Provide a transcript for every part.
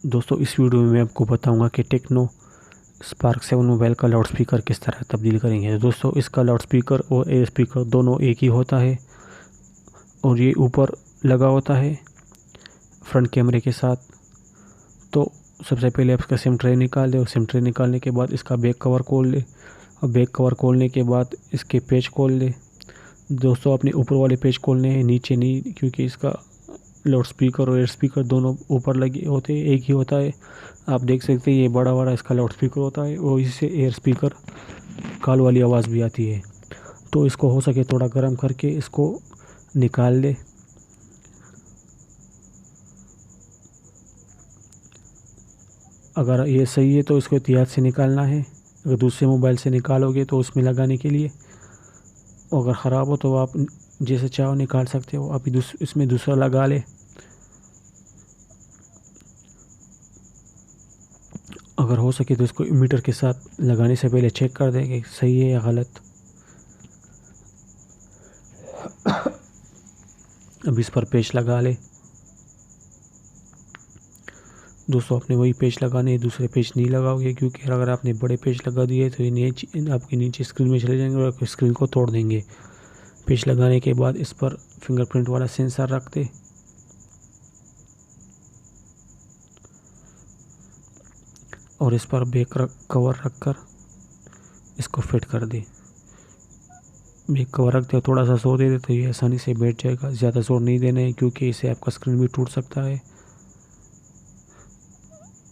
दोस्तों इस वीडियो में मैं आपको बताऊंगा कि टेक्नो स्पार्क 7 मोबाइल का लाउड स्पीकर किस तरह तब्दील करेंगे। दोस्तों इसका लाउड स्पीकर और एयर स्पीकर दोनों एक ही होता है और ये ऊपर लगा होता है फ्रंट कैमरे के साथ। तो सबसे पहले आप इसका सिम ट्रे निकाल लें और सिम ट्रे निकालने के बाद इसका बैक कवर खोल लें और बैक कवर खोलने के बाद इसके पेज खोल लें। दोस्तों अपने ऊपर वाले पेज खोलने हैं, नीचे नहीं, क्योंकि इसका लाउड स्पीकर और एयर स्पीकर दोनों ऊपर लगे होते हैं, एक ही होता है। आप देख सकते हैं ये बड़ा बड़ा इसका लाउड स्पीकर होता है और इससे एयर स्पीकर कॉल वाली आवाज़ भी आती है। तो इसको हो सके थोड़ा गर्म करके इसको निकाल ले। अगर ये सही है तो इसको एहतियात से निकालना है। अगर दूसरे मोबाइल से निकालोगे तो उसमें लगाने के लिए, अगर ख़राब हो तो आप जैसे चाहो निकाल सकते हो। अभी इसमें दूसरा लगा ले। अगर हो सके तो इसको मीटर के साथ लगाने से पहले चेक कर दें कि सही है या गलत। अब इस पर पेच लगा ले। दोस्तों आपने वही पेच लगाने हैं, दूसरे पेच नहीं लगाओगे, क्योंकि अगर आपने बड़े पेच लगा दिए तो ये आपके नीचे स्क्रीन में चले जाएंगे और स्क्रीन को तोड़ देंगे। पेच लगाने के बाद इस पर फिंगरप्रिंट वाला सेंसर रख दे और इस पर बैक कवर रख कर इसको फिट कर दे। बैक कवर रख दे, थोड़ा सा जोर दे दे तो ये आसानी से बैठ जाएगा। ज़्यादा जोर नहीं देना है क्योंकि इससे आपका स्क्रीन भी टूट सकता है।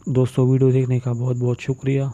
दोस्तों वीडियो देखने का बहुत बहुत शुक्रिया।